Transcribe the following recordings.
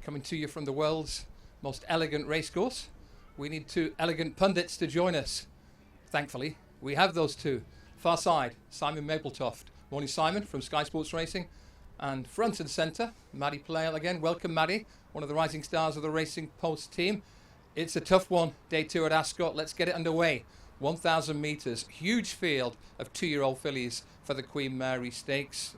Coming to you from the world's most elegant racecourse, we need two elegant pundits to join us. Thankfully, we have those two. Far side, Simon Mapletoft. Morning, Simon, from Sky Sports Racing. And front and centre, Maddy Playle again. Welcome, Maddy, one of the rising stars of the Racing Post team. It's a tough one, day 2 at Ascot. Let's get it underway. 1,000 metres, huge field of 2-year-old fillies for the Queen Mary Stakes.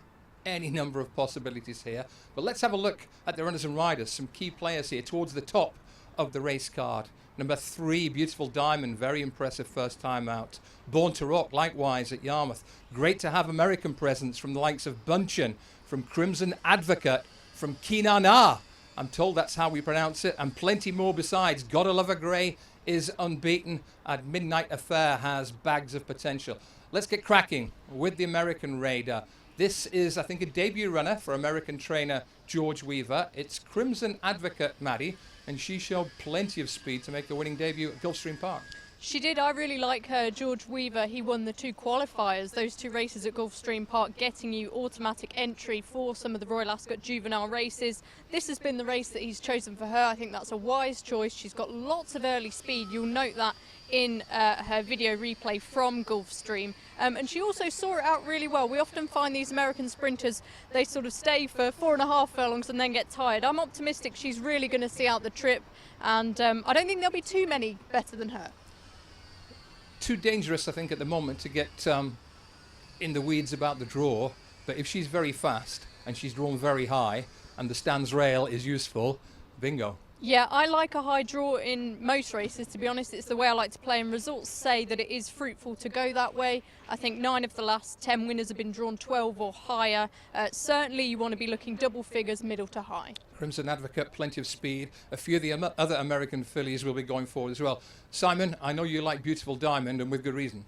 Any number of possibilities here. But let's have a look at the runners and riders. Some key players here towards the top of the race card. Number 3, Beautiful Diamond, very impressive first time out. Born to Rock, likewise at Yarmouth. Great to have American presence from the likes of Bunchen, from Crimson Advocate, from Cunningham. I'm told that's how we pronounce it, and plenty more besides. Gotta Love a Grey is unbeaten, and Midnight Affair has bags of potential. Let's get cracking with the American Raider. This is, I think, a debut runner for American trainer George Weaver. It's Crimson Advocate, Maddy, and she showed plenty of speed to make a winning debut at Gulfstream Park. She did. I really like her. George Weaver, he won the 2 qualifiers, those 2 races at Gulfstream Park, getting you automatic entry for some of the Royal Ascot juvenile races. This has been the race that he's chosen for her. I think that's a wise choice. She's got lots of early speed. You'll note that in her video replay from Gulfstream. And she also saw it out really well. We often find these American sprinters, they sort of stay for 4.5 furlongs and then get tired. I'm optimistic she's really going to see out the trip, and I don't think there'll be too many better than her. Too dangerous, I think, at the moment to get in the weeds about the draw. But if she's very fast and she's drawn very high and the stands rail is useful, bingo. Yeah, I like a high draw in most races, to be honest. It's the way I like to play, and results say that it is fruitful to go that way. I think 9 of the last 10 winners have been drawn 12 or higher. Certainly you want to be looking double figures, middle to high. Crimson Advocate, plenty of speed. A few of the other American fillies will be going forward as well. Simon, I know you like Beautiful Diamond, and with good reason.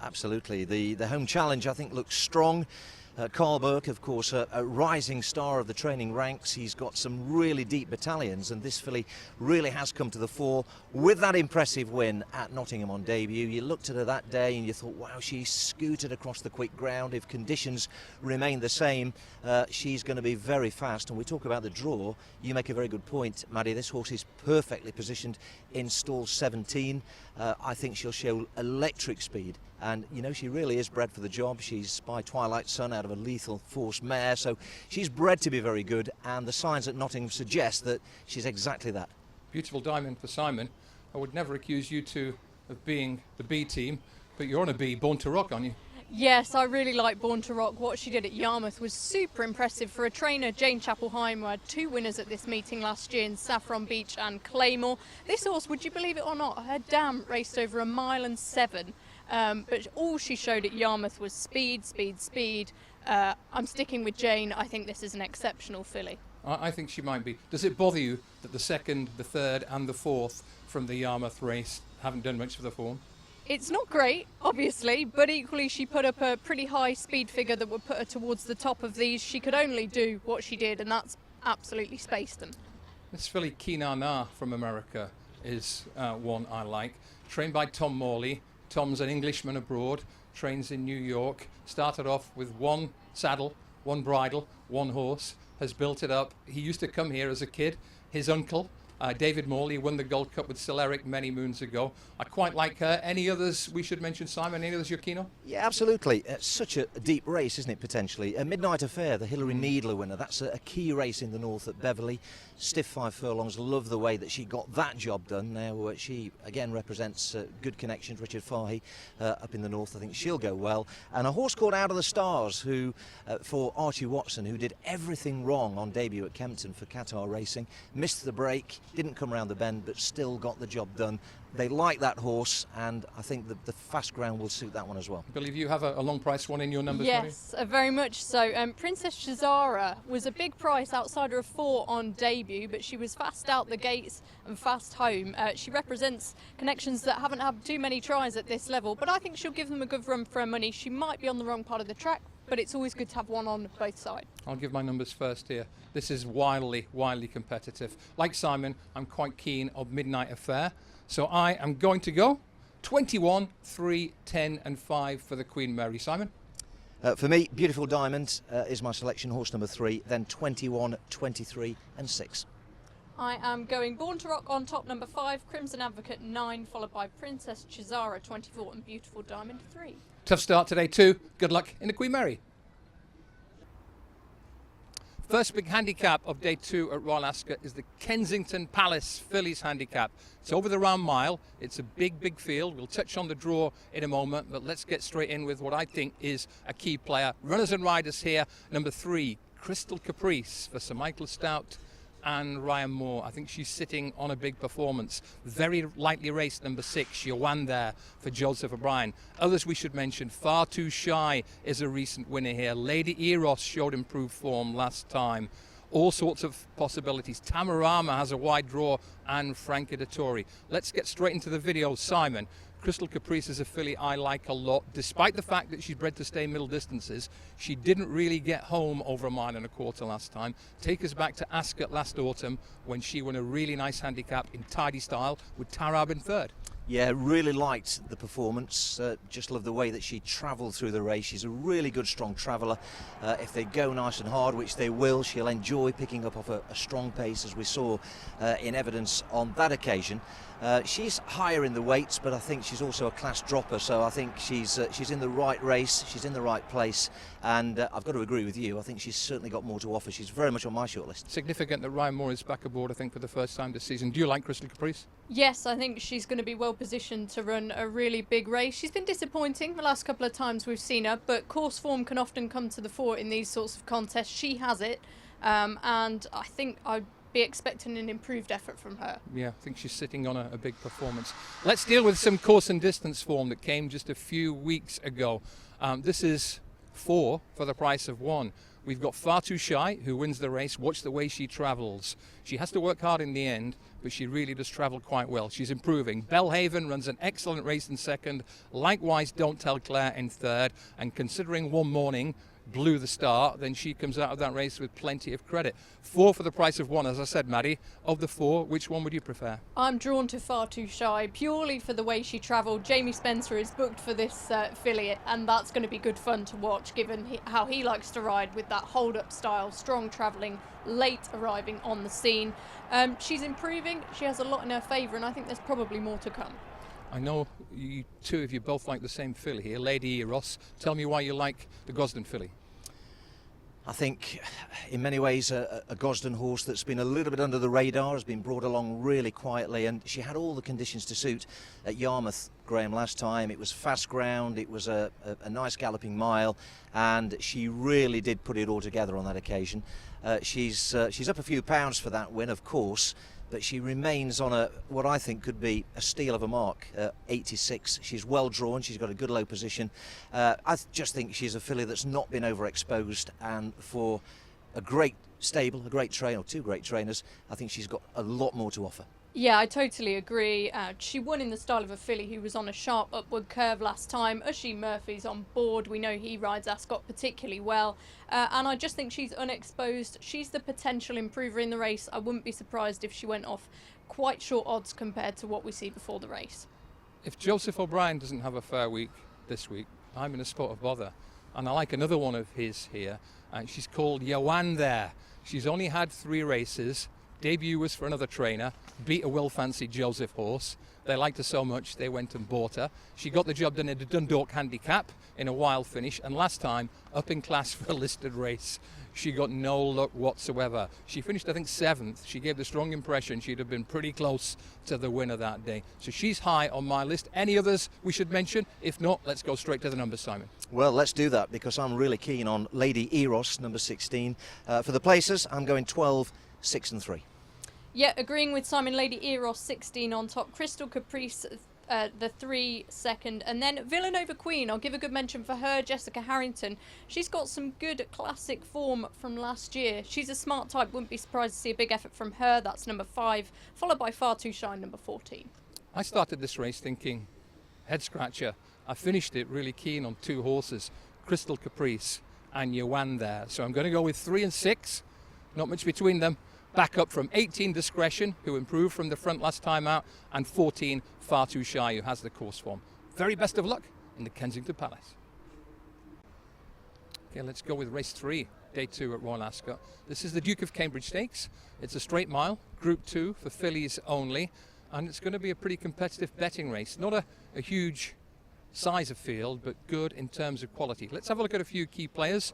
Absolutely. The home challenge, I think, looks strong. Carl Burke, of course, a rising star of the training ranks. He's got some really deep battalions, and this filly really has come to the fore with that impressive win at Nottingham on debut. You looked at her that day and you thought, wow, she scooted across the quick ground. If conditions remain the same, she's going to be very fast. And we talk about the draw. You make a very good point, Maddy. This horse is perfectly positioned in stall 17. I think she'll show electric speed. And, you know, she really is bred for the job. She's by Twilight Sun out of a Lethal Force mare, so she's bred to be very good, and the signs at Nottingham suggest that she's exactly that. Beautiful Diamond for Simon. I would never accuse you two of being the B team, but you're on a B, Born to Rock, aren't you? Yes, I really like Born to Rock. What she did at Yarmouth was super impressive for a trainer, Jane Chapelheim, who had 2 winners at this meeting last year in Saffron Beach and Claymore. This horse, would you believe it or not, her dam raced over 1.7 miles. But all she showed at Yarmouth was speed, speed, speed. I'm sticking with Jane. I think this is an exceptional filly. I think she might be. Does it bother you that the 2nd, the 3rd and the 4th from the Yarmouth race haven't done much for the form? It's not great, obviously, but equally she put up a pretty high speed figure that would put her towards the top of these. She could only do what she did, and that's absolutely spaced them. This filly Cunningham from America is one I like. Trained by Tom Morley. Tom's an Englishman abroad, trains in New York, started off with 1 saddle, 1 bridle, 1 horse, has built it up. He used to come here as a kid. His uncle, David Morley, won the Gold Cup with Sir Eric many moons ago. I quite like her. Any others we should mention, Simon? Any others you're keen on? Yeah, absolutely. It's such a deep race, isn't it, potentially? A Midnight Affair, the Hilary Needler winner, that's a key race in the north at Beverley. Stiff 5 furlongs, love the way that she got that job done. Now she again represents good connections. Richard Fahey up in the north, I think she'll go well. And a horse called Out of the Stars, who for Archie Watson, who did everything wrong on debut at Kempton for Qatar Racing, missed the break, didn't come round the bend, but still got the job done. They like that horse, and I think the fast ground will suit that one as well. I believe you have a long price one in your numbers. Yes, very much so. Princess Shazara was a big price outsider of 4 on debut, but she was fast out the gates and fast home. She represents connections that haven't had too many tries at this level, but I think she'll give them a good run for her money. She might be on the wrong part of the track, but it's always good to have one on both sides. I'll give my numbers first here. This is wildly competitive. Like Simon, I'm quite keen on Midnight Affair. So I am going to go 21, 3, 10 and 5 for the Queen Mary. Simon? For me, Beautiful Diamond is my selection, horse number 3, then 21, 23 and 6. I am going Born to Rock on top, number 5, Crimson Advocate 9, followed by Princess Chisara 24 and Beautiful Diamond 3. Tough start today too. Good luck in the Queen Mary. First big handicap of day 2 at Royal Ascot is the Kensington Palace Fillies handicap. It's over the round mile. It's a big field. We'll touch on the draw in a moment, but let's get straight in with what I think is a key player. Runners and riders here. Number 3, Crystal Caprice for Sir Michael Stout and Ryan Moore. I think she's sitting on a big performance. Very lightly raced, number 6, Yawan there for Joseph O'Brien. Others we should mention, Far Too Shy is a recent winner here. Lady Eros showed improved form last time. All sorts of possibilities. Tamarama has a wide draw and Franca Dettori. Let's get straight into the video, Simon. Crystal Caprice is a filly I like a lot. Despite the fact that she's bred to stay middle distances, she didn't really get home over 1.25 miles last time. Take us back to Ascot last autumn when she won a really nice handicap in tidy style with Tarab in third. Yeah, really liked the performance. Just love the way that she travelled through the race. She's a really good, strong traveller. If they go nice and hard, which they will, she'll enjoy picking up off a strong pace, as we saw in evidence on that occasion. She's higher in the weights, but I think she's also a class dropper, so I think she's in the right race, she's in the right place, and I've got to agree with you. I think she's certainly got more to offer. She's very much on my shortlist. Significant that Ryan Moore is back aboard, I think, for the first time this season. Do you like Crystal Caprice? Yes, I think she's going to be well positioned to run a really big race. She's been disappointing the last couple of times we've seen her, but course form can often come to the fore in these sorts of contests. She has it, and I think I'd be expecting an improved effort from her. Yeah, I think she's sitting on a big performance. Let's deal with some course and distance form that came just a few weeks ago. This is 4 for the price of 1. We've got Far Too Shy, who wins the race. Watch the way she travels. She has to work hard in the end, but she really does travel quite well. She's improving. Bellhaven runs an excellent race in second. Likewise, Don't Tell Claire in third. And considering One Morning blew the start, then she comes out of that race with plenty of credit. 4 for the price of 1, as I said, Maddie. Of the 4, which one would you prefer? I'm drawn to Far Too Shy purely for the way she travelled. Jamie Spencer is booked for this filly, and that's going to be good fun to watch, given how he likes to ride with that hold-up style, strong travelling, late arriving on the scene. She's improving. She has a lot in her favour, and I think there's probably more to come. I know you two of you both like the same filly here, Lady Eros. Tell me why you like the Gosden filly. I think in many ways a Gosden horse that's been a little bit under the radar, has been brought along really quietly, and she had all the conditions to suit at Yarmouth, Graham, last time. It was fast ground, it was a nice galloping mile, and she really did put it all together on that occasion. She's up a few pounds for that win, of course, but she remains on what I think could be a steal of a mark, 86. She's well drawn, she's got a good low position. I just think she's a filly that's not been overexposed, and for a great stable, a great trainer, or 2 great trainers, I think she's got a lot more to offer. Yeah, I totally agree. She won in the style of a filly who was on a sharp upward curve last time. Oisin Murphy's on board. We know he rides Ascot particularly well. And I just think she's unexposed. She's the potential improver in the race. I wouldn't be surprised if she went off quite short odds compared to what we see before the race. If Joseph O'Brien doesn't have a fair week this week, I'm in a spot of bother. And I like another one of his here. She's called Yawan there. She's only had 3 races. Debut was for another trainer, beat a well-fancied Joseph horse. They liked her so much they went and bought her. She got the job done in a Dundalk handicap in a wild finish, and last time up in class for a listed race. She got no luck whatsoever. She finished, I think, 7th. She gave the strong impression she'd have been pretty close to the winner that day. So she's high on my list. Any others we should mention? If not, let's go straight to the numbers, Simon. Well, let's do that, because I'm really keen on Lady Eros, number 16. For the places, I'm going 12, 6 and 3. Yeah, agreeing with Simon, Lady Eros 16 on top, Crystal Caprice the 3 second, and then Villanova Queen. I'll give a good mention for her, Jessica Harrington. She's got some good classic form from last year. She's a smart type, wouldn't be surprised to see a big effort from her. That's number 5, followed by Far Too Shy, number 14. I started this race thinking head scratcher. I finished it really keen on 2 horses, Crystal Caprice and Yawan there. So I'm going to go with 3 and 6, not much between them. Back up from 18 Discretion, who improved from the front last time out, and 14 Far Too Shy, who has the course form. Very best of luck in the Kensington Palace. Okay, let's go with race 3 Day 2 at Royal Ascot. This is the Duke of Cambridge Stakes. It's a straight mile, Group 2 for fillies only, and it's going to be a pretty competitive betting race. Not a huge size of field, but good in terms of quality. Let's have a look at a few key players.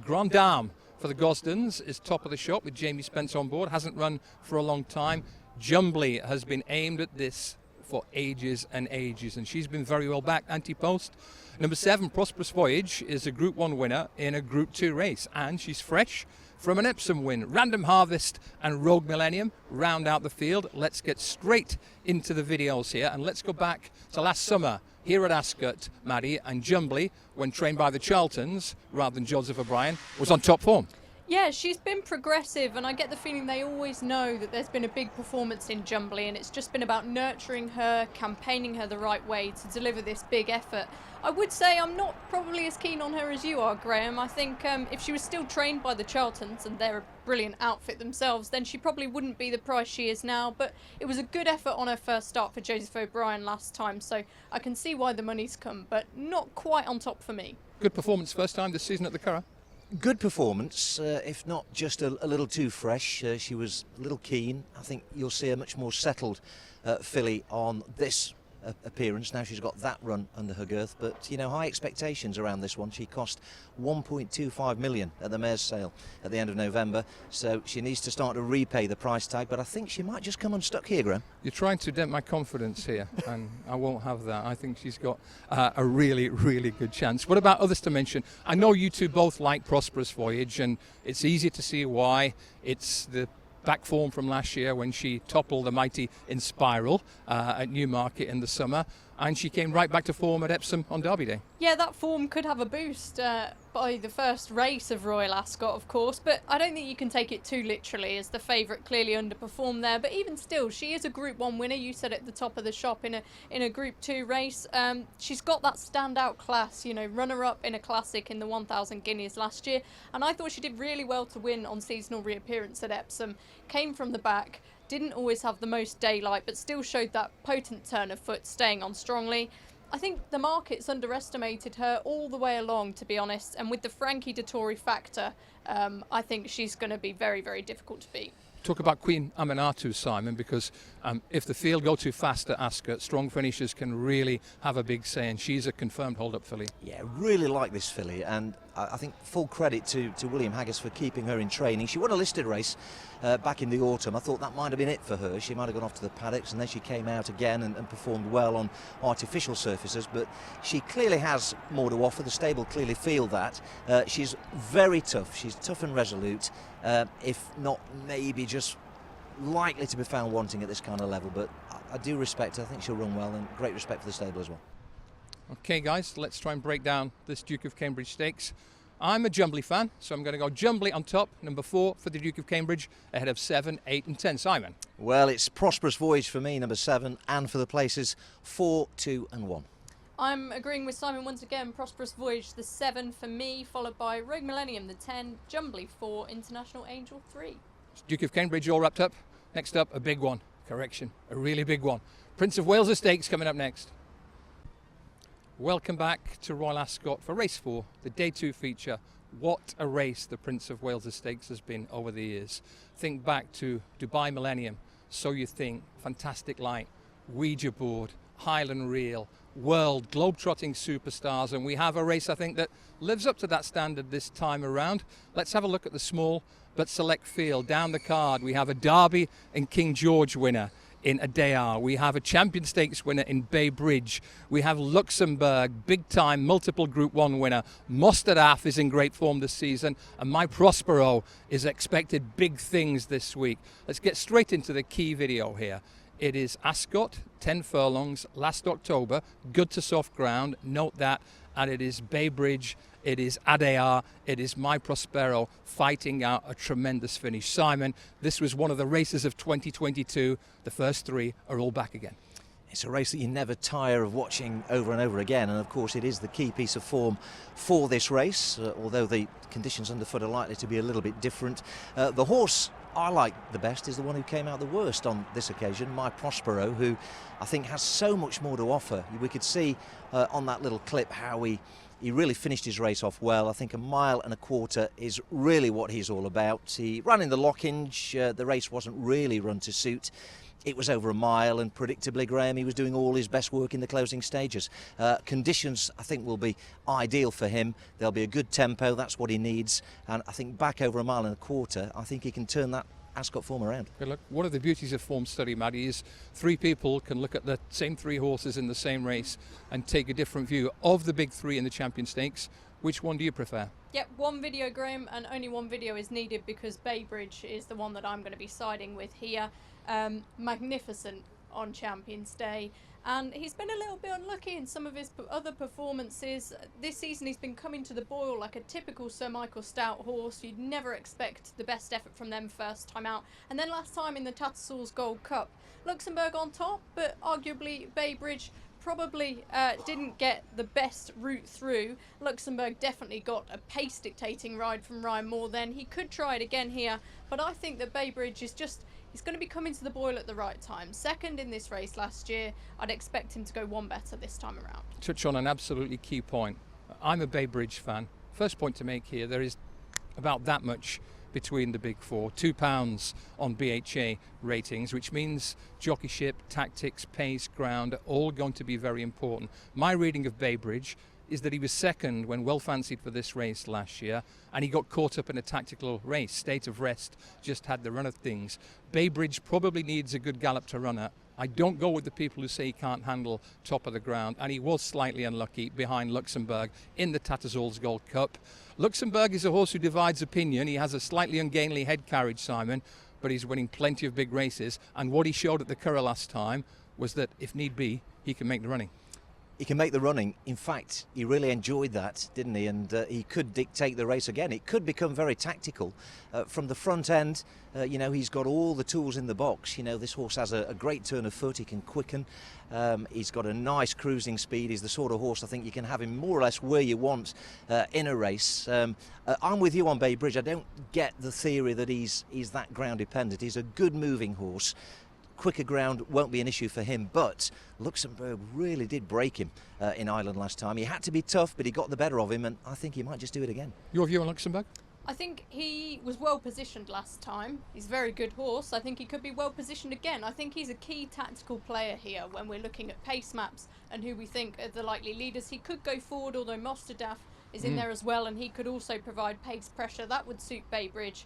Grand Dame for the Gosdens is top of the shop with Jamie Spence on board. Hasn't run for a long time. Jumbly has been aimed at this for ages and ages, and she's been very well backed, anti-post. Number 7, Prosperous Voyage, is a Group 1 winner in a Group 2 race, and she's fresh from an Epsom win. Random Harvest and Rogue Millennium round out the field. Let's get straight into the videos here, and let's go back to last summer here at Ascot. Maddy, and Jumbly, when trained by the Charltons rather than Joseph O'Brien, was on top form. Yeah, she's been progressive, and I get the feeling they always know that there's been a big performance in Jumbly, and it's just been about nurturing her, campaigning her the right way to deliver this big effort. I would say I'm not probably as keen on her as you are, Graham. I think if she was still trained by the Charltons, and they're a brilliant outfit themselves, then she probably wouldn't be the price she is now. But it was a good effort on her first start for Joseph O'Brien last time, so I can see why the money's come, but not quite on top for me. Good performance first time this season at the Curragh. Good performance, if not just a little too fresh. She was a little keen. I think you'll see a much more settled filly on this appearance. Now she's got that run under her girth, but you know, high expectations around this one. She cost 1.25 million at the mare's sale at the end of November, so she needs to start to repay the price tag, but I think she might just come unstuck here, Graham. You're trying to dent my confidence here, and I won't have that. I think she's got a really, really good chance. What about others to mention? I know you two both like Prosperous Voyage, and it's easy to see why. It's the back form from last year when she toppled the mighty Inspiral at Newmarket in the summer, and she came right back to form at Epsom on Derby Day. Yeah, that form could have a boost by the first race of Royal Ascot, of course, but I don't think you can take it too literally, as the favourite clearly underperformed there. But even still, she is a Group 1 winner. You said at the top of the shop in a Group 2 race. She's got that standout class, you know, runner-up in a classic in the 1,000 guineas last year, and I thought she did really well to win on seasonal reappearance at Epsom. Came from the back, didn't always have the most daylight, but still showed that potent turn of foot, staying on strongly. I think the market's underestimated her all the way along, to be honest, and with the Frankie Dettori factor, I think she's going to be very, very difficult to beat. Talk about Queen Aminatu, Simon, because if the field go too fast at Ascot, strong finishers can really have a big say, and she's a confirmed hold-up filly. Yeah, really like this filly, and I think full credit to William Haggis for keeping her in training. She won a listed race back in the autumn. I thought that might have been it for her. She might have gone off to the paddocks, and then she came out again and performed well on artificial surfaces, but she clearly has more to offer. The stable clearly feel that. She's very tough. She's tough and resolute, if not maybe just likely to be found wanting at this kind of level, but I do respect her. I think she'll run well, and great respect for the stable as well. Okay guys, let's try and break down this Duke of Cambridge Stakes. I'm a Jumbly fan, so I'm going to go Jumbly on top, number 4 for the Duke of Cambridge, ahead of 7, 8 and 10. Simon? Well, it's Prosperous Voyage for me, number 7, and for the places 4, 2 and 1. I'm agreeing with Simon once again. Prosperous Voyage, the 7 for me, followed by Rogue Millennium, the 10, Jumbly 4, International Angel 3. Duke of Cambridge all wrapped up. Next up, a big one. Correction, a really big one. Prince of Wales Stakes coming up next. Welcome back to Royal Ascot for race 4, the Day 2 feature. What a race the Prince of Wales Stakes has been over the years. Think back to Dubai Millennium, So You Think, Fantastic Light, Ouija Board, Highland Reel, World, globe-trotting superstars, and we have a race I think that lives up to that standard this time around. Let's have a look at the small but select field. Down the card we have a Derby and King George winner in Adayar. We have a Champion Stakes winner in Bay Bridge. We have Luxembourg, big time, multiple Group 1 winner. Mostardaf is in great form this season, and My Prospero is expected big things this week. Let's get straight into the key video here. It is Ascot, 10 furlongs, last October, good to soft ground, note that, and it is Bay Bridge, it is Adayar, it is My Prospero fighting out a tremendous finish. Simon, this was one of the races of 2022. The first 3 are all back again. It's a race that you never tire of watching over and over again, and of course it is the key piece of form for this race, although the conditions underfoot are likely to be a little bit different. The horse I like the best is the one who came out the worst on this occasion, My Prospero, who I think has so much more to offer. We could see on that little clip how he he really finished his race off well. I think 1.25 miles is really what he's all about. He ran in the Lockinge. The race wasn't really run to suit. It was over 1 mile, and predictably, Graham, he was doing all his best work in the closing stages. Conditions, I think, will be ideal for him. There'll be a good tempo, that's what he needs. And I think back over 1.25 miles, I think he can turn that Ascot form around. Good luck. One of the beauties of form study, Maddy, is 3 people can look at the same 3 horses in the same race and take a different view of the big 3 in the Champion Stakes. Which one do you prefer? Yep, 1 video, Graham, and only 1 video is needed because Baybridge is the one that I'm going to be siding with here. Magnificent on Champions Day, and he's been a little bit unlucky in some of his other performances. This season he's been coming to the boil like a typical Sir Michael Stout horse. You'd never expect the best effort from them first time out. And then last time in the Tattersalls Gold Cup, Luxembourg on top, but arguably Baybridge probably didn't get the best route through. Luxembourg definitely got a pace dictating ride from Ryan Moore then. He could try it again here, but I think that Baybridge is just, he's going to be coming to the boil at the right time. Second in this race last year. I'd expect him to go 1 better this time around. Touch on an absolutely key point. I'm a Baybridge fan. First point to make here, there is about that much between the big 4. £2 on BHA ratings, which means jockeyship, tactics, pace, ground are all going to be very important. My reading of Baybridge is that he was second when well fancied for this race last year, and he got caught up in a tactical race. State of Rest just had the run of things. Baybridge probably needs a good gallop to run at. I don't go with the people who say he can't handle top of the ground, and he was slightly unlucky behind Luxembourg in the Tattersalls Gold Cup. Luxembourg is a horse who divides opinion. He has a slightly ungainly head carriage, Simon, but he's winning plenty of big races, and what he showed at the Curragh last time was that if need be, he can make the running. He can make the running. In fact, he really enjoyed that, didn't he? And he could dictate the race again. It could become very tactical. From the front end, he's got all the tools in the box. This horse has a great turn of foot. He can quicken. He's got a nice cruising speed. He's the sort of horse I think you can have him more or less where you want in a race. I'm with you on Baybridge. I don't get the theory that he's that ground dependent. He's a good moving horse. Quicker ground won't be an issue for him, but Luxembourg really did break him in Ireland last time. He had to be tough, but he got the better of him, and I think he might just do it again. Your view on Luxembourg? I think he was well positioned last time. He's a very good horse. I think he could be well positioned again. I think he's a key tactical player here when we're looking at pace maps and who we think are the likely leaders. He could go forward, although Mostadaf is in there as well, and he could also provide pace pressure. That would suit Baybridge.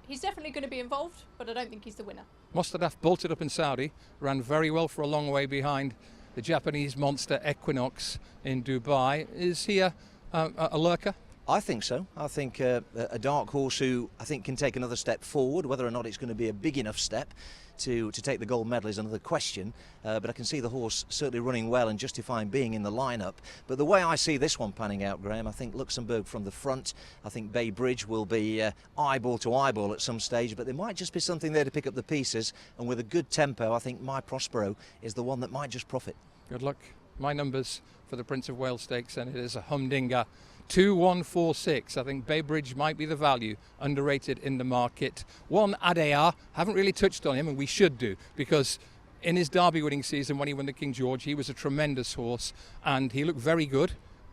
He's definitely going to be involved, but I don't think he's the winner. Mostadaf bolted up in Saudi, ran very well for a long way behind the Japanese monster Equinox in Dubai. Is he a lurker? I think so. I think a dark horse who I think can take another step forward. Whether or not it's going to be a big enough step to take the gold medal is another question, but I can see the horse certainly running well and justifying being in the lineup. But the way I see this one panning out, Graham, I think Luxembourg from the front. I think Baybridge will be eyeball to eyeball at some stage, but there might just be something there to pick up the pieces, and with a good tempo I think My Prospero is the one that might just profit. Good luck. My numbers for the Prince of Wales Stakes, and it is a humdinger. 2-1-4-6. I think Baybridge might be the value, underrated in the market. 1 Adayar, haven't really touched on him, and we should do, because in his Derby winning season when he won the King George, he was a tremendous horse and he looked very good.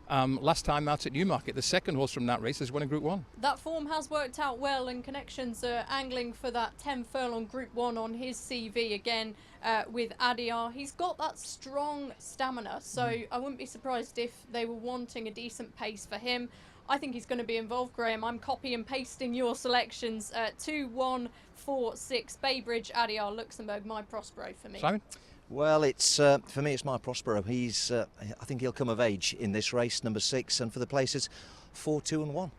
Last time out at Newmarket, the second horse from that race has won a Group 1. That form has worked out well, and connections are angling for that 10 furlong Group 1 on his CV again with Adayar. He's got that strong stamina, so I wouldn't be surprised if they were wanting a decent pace for him. I think he's going to be involved, Graham. I'm copy and pasting your selections. 2-1-4-6, Baybridge, Adayar, Luxembourg, My Prospero for me. Simon? Well, it's for me, it's My Prospero. He's, I think he'll come of age in this race, number 6, and for the places 4, 2 and 1.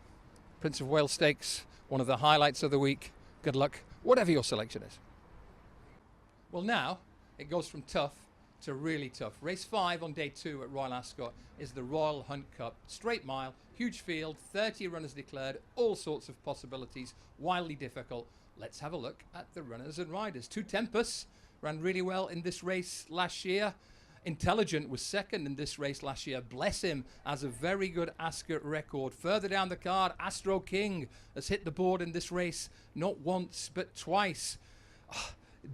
Prince of Wales Stakes, one of the highlights of the week. Good luck, whatever your selection is. Well, now it goes from tough to really tough. Race 5 on day 2 at Royal Ascot is the Royal Hunt Cup. Straight mile, huge field, 30 runners declared, all sorts of possibilities, wildly difficult. Let's have a look at the runners and riders. 2 Tempest ran really well in this race last year. Intelligent was second in this race last year. Bless him, has a very good Ascot record. Further down the card, Astro King has hit the board in this race not once but twice.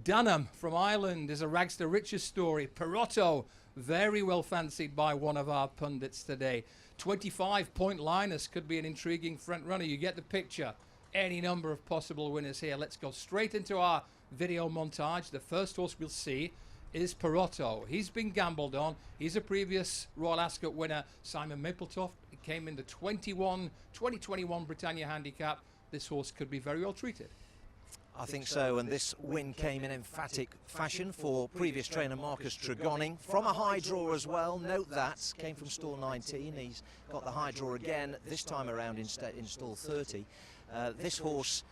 Dunham from Ireland is a rags to riches story. Perotto, very well fancied by one of our pundits today. 25-point Linus could be an intriguing front runner. You get the picture. Any number of possible winners here. Let's go straight into our video montage. The first horse we'll see is Perotto. He's been gambled on. He's a previous Royal Ascot winner. Simon Mapletoft. He came in the 2021 Britannia Handicap. This horse could be very well treated. I think so, and this win came in emphatic fashion for previous trainer Marcus Tregonning, from a high draw as well. Note that, came from stall 19. He's got the high draw again, this time around in stall 30. This horse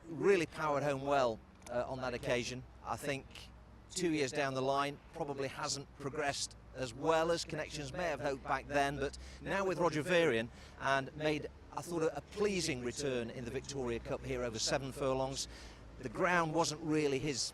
really powered home well on that occasion. I think 2 years down the line probably hasn't progressed as well as Connections may have hoped back then, but now with Roger Varian, and made, I thought, a pleasing return in the Victoria Cup here over 7 furlongs. The ground wasn't really his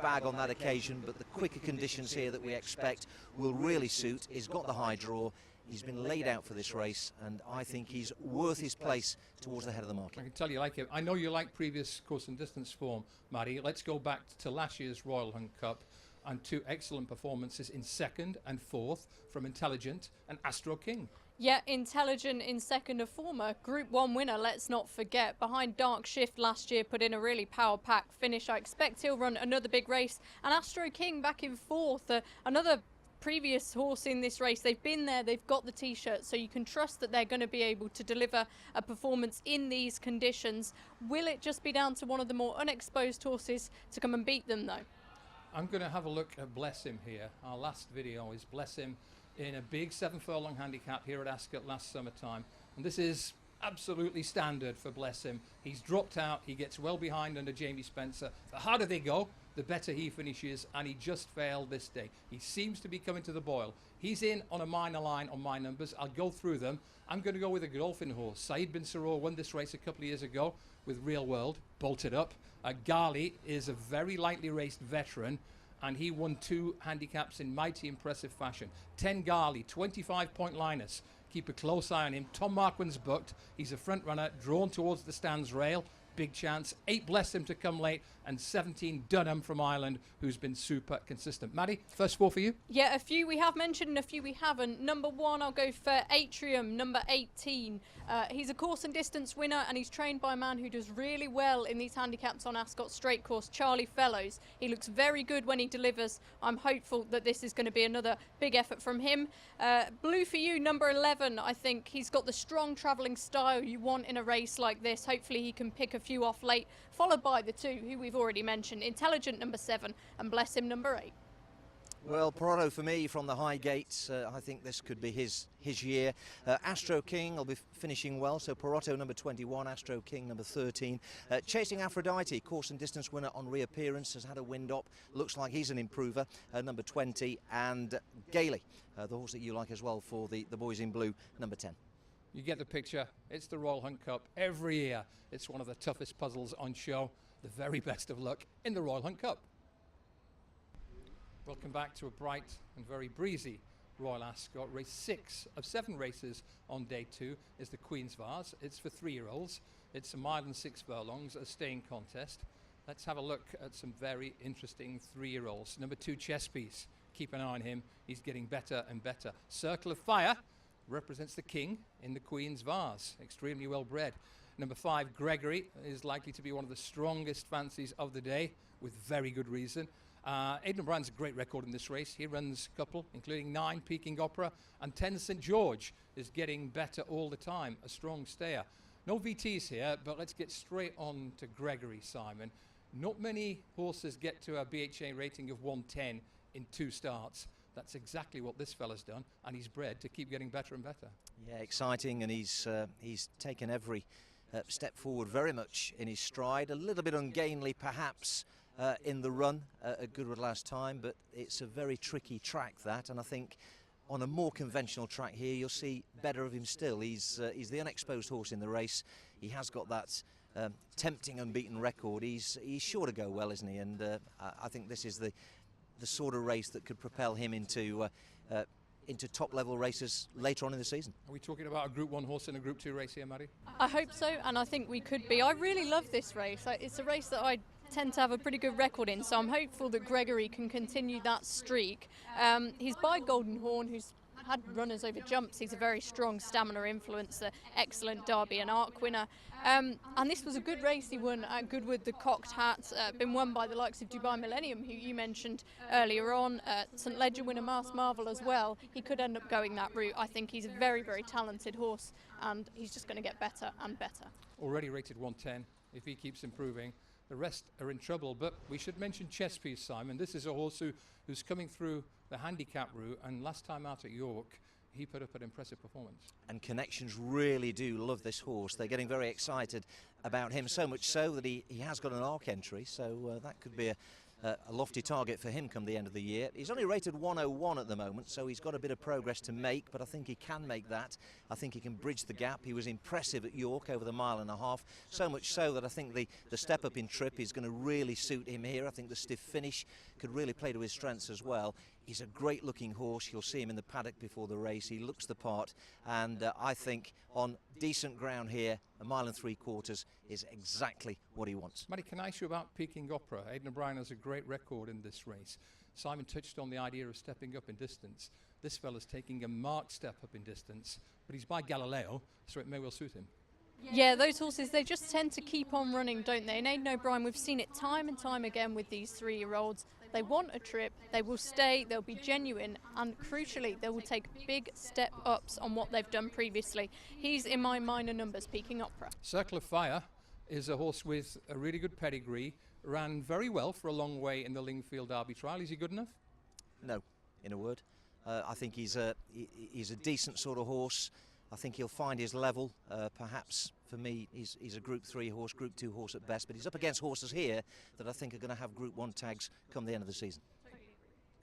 bag on that occasion, but the quicker conditions here that we expect will really suit. He's got the high draw. He's been laid out for this race, and I think he's worth his place towards the head of the market. I can tell you like him. I know you like previous course and distance form, Maddy. Let's go back to last year's Royal Hunt Cup and 2 excellent performances in 2nd and 4th from Intelligent and Astro King. Yeah, Intelligent in 2nd, a former Group 1 winner, let's not forget. Behind Dark Shift last year, put in a really power-packed finish. I expect he'll run another big race. And Astro King back in 4th, another previous horse in this race. They've been there, they've got the T-shirt, so you can trust that they're going to be able to deliver a performance in these conditions. Will it just be down to one of the more unexposed horses to come and beat them, though? I'm going to have a look at Bless Him here. Our last video is Bless Him in a big 7 furlong handicap here at Ascot last summertime. And this is absolutely standard for Bless Him. He's dropped out, he gets well behind under Jamie Spencer. The harder they go, the better he finishes, and he just failed this day. He seems to be coming to the boil. He's in on a minor line on my numbers. I'll go through them. I'm going to go with a Godolphin horse. Saeed Bin Saror won this race a couple of years ago with Real World, bolted up. Ghali is a very lightly raced veteran, and he won 2 handicaps in mighty impressive fashion. 10 Ghali, 25-point Linus. Keep a close eye on him. Tom Marquand's booked. He's a front runner, drawn towards the stands rail. Big chance. 8 Bless Him to come late, and 17 Dunham from Ireland, who's been super consistent. Maddy, first 4 for you? Yeah, a few we have mentioned and a few we haven't. Number 1, I'll go for Atrium, number 18. He's a course and distance winner, and he's trained by a man who does really well in these handicaps on Ascot straight course, Charlie Fellows. He looks very good when he delivers. I'm hopeful that this is going to be another big effort from him. Blue for you, number 11. I think he's got the strong travelling style you want in a race like this. Hopefully he can pick a few off late, followed by the 2 who we've already mentioned, Intelligent number 7 and Bless Him number 8. Well, Perotto for me from the high gates. I think this could be his year. Astro King will be finishing well, so Perotto number 21, Astro King number 13. Chasing Aphrodite, course and distance winner on reappearance, has had a wind up. Looks like he's an improver, number 20. And Gailey, the horse that you like as well for the boys in blue, number 10. You get the picture. It's the Royal Hunt Cup. Every year, it's one of the toughest puzzles on show. The very best of luck in the Royal Hunt Cup. Welcome back to a bright and very breezy Royal Ascot. Race 6 of 7 races on day 2 is the Queen's Vase. It's for 3-year-olds. It's a mile and 6 furlongs, a staying contest. Let's have a look at some very interesting 3-year-olds. Number 2, Chesspiece. Keep an eye on him. He's getting better and better. Circle of Fire represents the king in the Queen's Vase. Extremely well bred. Number 5, Gregory, is likely to be one of the strongest fancies of the day, with very good reason. Aidan O'Brien's a great record in this race. He runs a couple, including 9 Peking Opera, and 10 St George is getting better all the time, a strong stayer. No VTs here, but let's get straight on to Gregory, Simon. Not many horses get to a BHA rating of 110 in 2 starts. That's exactly what this fella's done, and he's bred to keep getting better and better. Yeah, exciting, and he's taken every step forward very much in his stride. A little bit ungainly, perhaps, in the run at Goodwood last time, but it's a very tricky track, that, and I think on a more conventional track here, you'll see better of him still. He's the unexposed horse in the race. He has got that tempting unbeaten record. He's sure to go well, isn't he? And I think this is the sort of race that could propel him into top-level races later on in the season. Are we talking about a Group 1 horse in a Group 2 race here, Maddy? I hope so, and I think we could be. I really love this race. It's a race that I tend to have a pretty good record in, so I'm hopeful that Gregory can continue that streak. He's by Golden Horn, who's had runners over jumps. He's a very strong stamina influencer, excellent Derby and Arc winner. And this was a good race he won at Goodwood, the Cocked Hat, been won by the likes of Dubai Millennium, who you mentioned earlier on, St Ledger winner Mass Marvel as well. He could end up going that route. I think he's a very, very talented horse, and he's just going to get better and better. Already rated 110. If he keeps improving, the rest are in trouble. But we should mention Chess Piece, Simon. This is a horse who's coming through the handicap route, and last time out at York, he put up an impressive performance. And connections really do love this horse. They're getting very excited about him, so much so that he has got an ARC entry, so that could be a lofty target for him come the end of the year. He's only rated 101 at the moment, so he's got a bit of progress to make, but I think he can make that. I think he can bridge the gap. He was impressive at York over the 1.5 miles, so much so that I think the step up in trip is going to really suit him here. I think the stiff finish could really play to his strengths as well. He's a great looking horse. You'll see him in the paddock before the race. He looks the part, and I think on decent ground here, 1 3/4 miles is exactly what he wants. Maddy, can I ask you about Peking Opera? Aidan O'Brien has a great record in this race. Simon touched on the idea of stepping up in distance. This fella's taking a marked step up in distance, but he's by Galileo, so it may well suit him. Yeah, those horses, they just tend to keep on running, don't they? And Aidan O'Brien, we've seen it time and time again with these 3-year-olds. They want a trip, they will stay, they'll be genuine, and crucially, they will take big step ups on what they've done previously. He's, in my minor numbers, Peking Opera. Circle of Fire is a horse with a really good pedigree, ran very well for a long way in the Lingfield Derby trial. Is he good enough? No, in a word. I think he's a decent sort of horse. I think he'll find his level. Perhaps for me, he's a Group 3 horse, Group 2 horse at best, but he's up against horses here that I think are going to have Group 1 tags come the end of the season.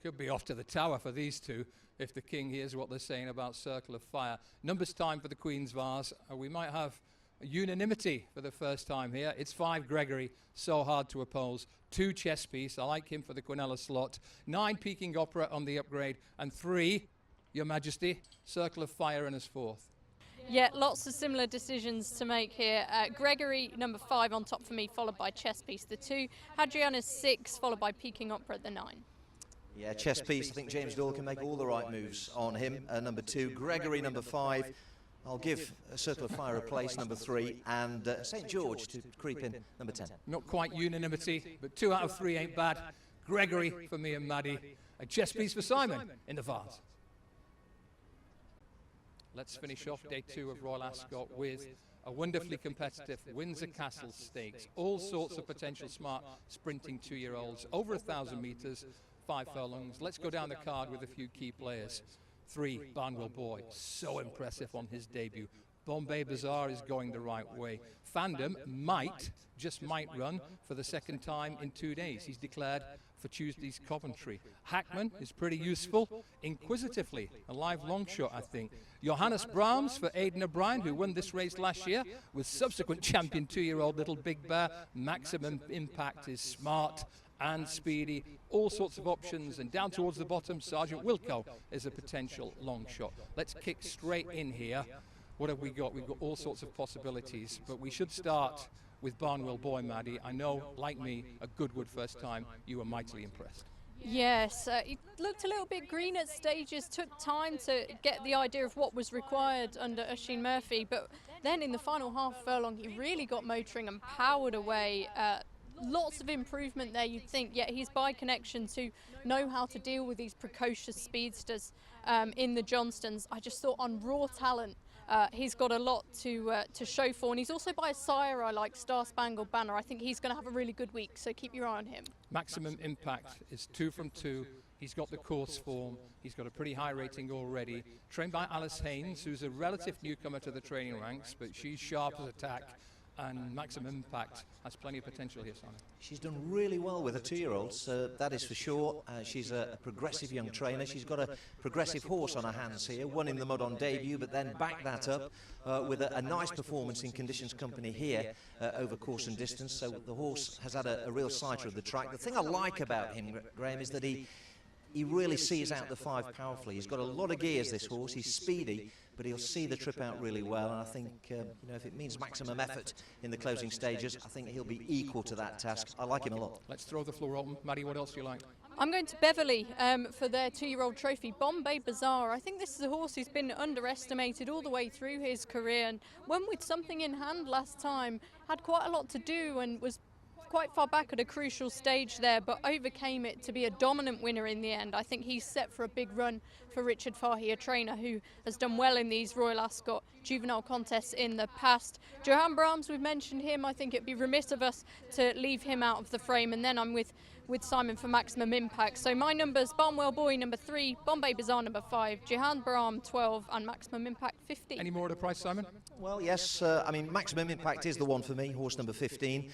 Could be off to the tower for these two if the King hears what they're saying about Circle of Fire. Numbers time for the Queen's Vase. We might have unanimity for the first time here. It's 5 Gregory, so hard to oppose. 2 Chess Piece, I like him for the Quinella slot. 9 Peking Opera on the upgrade, and 3, Your Majesty, Circle of Fire in his 4th. Yeah, lots of similar decisions to make here. Gregory, number 5 on top for me, followed by Chess Piece, the 2. Hadriana's 6, followed by Peking Opera, the 9. Yeah, Chess Piece, I think James Doyle can make all the right moves on him. Number 2, Gregory, number 5. I'll give Circle of Fire a place, number 3, and St George to creep in, number 10. Not quite unanimity, but 2 out of 3 ain't bad. Gregory for me and Maddy. A Chess Piece for Simon in the Vase. Let's finish off day 2 of Royal Ascot with a wonderfully competitive Windsor Castle Stakes. All sorts of potential smart sprinting 2-year-olds, over 1,000 metres, 5 furlongs. Let's go down the card with a few key players. 3, Barnwell Boy, so impressive on his debut. Bombay Bazaar is going the right way. Fandom might, just might run for the second time in 2 days. He's declared for Tuesday's Coventry. Hackman is pretty useful. Inquisitively, a live long shot, I think. Johannes Brahms for Aidan O'Brien, who won this race last year with subsequent champion 2-year-old Little Big Bear. Maximum Impact is smart and speedy, all sorts of options, and down towards the bottom, Sergeant Wilco is a potential long shot. Let's kick straight in here. What have we got? We've got all sorts of possibilities, but we should start with Barnwell Boy, Maddy. I know, like me, a Goodwood first time, you were mightily impressed. Yes, he looked a little bit green at stages, took time to get the idea of what was required under Oisin Murphy, but then in the final half furlong, he really got motoring and powered away. Lots of improvement there, you'd think, yet he's by connection to know how to deal with these precocious speedsters in the Johnstons. I just thought on raw talent, he's got a lot to show for, and he's also by a sire I like, Star Spangled Banner. I think he's going to have a really good week, so keep your eye on him. Maximum Impact is 2 from 2. He's got the course form. He's got a pretty high rating already. Trained by Alice Haynes, who's a relative newcomer to the training ranks, but she's sharp as a tack. And Maximum Impact has plenty of potential here, Simon. She's done really well with her 2-year-olds, that is for sure. She's a progressive young trainer. She's got a progressive horse on her hands here, won in the mud on debut, but then backed that up with a nice performance in Conditions Company here over course and distance. So the horse has had a real sighter of the track. The thing I like about him, Graham, is that he really sees out the 5 powerfully. He's got a lot of gears, this horse. He's speedy, but he'll see the trip out really well. And I think, if it means maximum effort in the closing stages, I think he'll be equal to that task. I like him a lot. Let's throw the floor open. Maddy, what else do you like? I'm going to Beverley for their 2-year-old trophy, Bombay Bazaar. I think this is a horse who's been underestimated all the way through his career, and won with something in hand last time, had quite a lot to do and was quite far back at a crucial stage there, but overcame it to be a dominant winner in the end. I think he's set for a big run for Richard Fahey, a trainer who has done well in these Royal Ascot juvenile contests in the past. Johan Brahms, we've mentioned him. I think it'd be remiss of us to leave him out of the frame, and then I'm with Simon for Maximum Impact. So my numbers: Barnwell Boy number 3, Bombay Bazaar number 5, Johan Brahm 12, and Maximum Impact 15. Any more at a price, Simon? Well, yes, I mean, Maximum Impact is the one for me, horse number 15.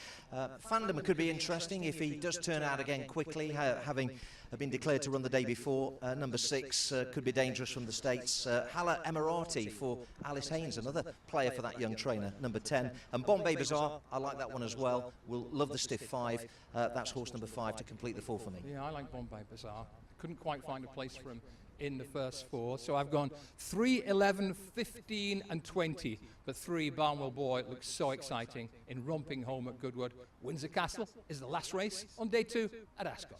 Fandom could be interesting if he does turn out again quickly, having been declared to run the day before. Number 6 could be dangerous from the States. Hala Emirati for Alice Haynes, another player for that young trainer, number 10. And Bombay Bazaar, I like that one as well. We'll love the stiff 5. That's horse number 5 to complete the 4 for me. Yeah, I like Bombay Bazaar. Couldn't quite find a place for him in the first 4, so I've gone 3, 11, 15 and 20, but 3 Barnwell Boy looks so exciting in romping home at Goodwood. Windsor Castle is the last race on day 2 at Ascot.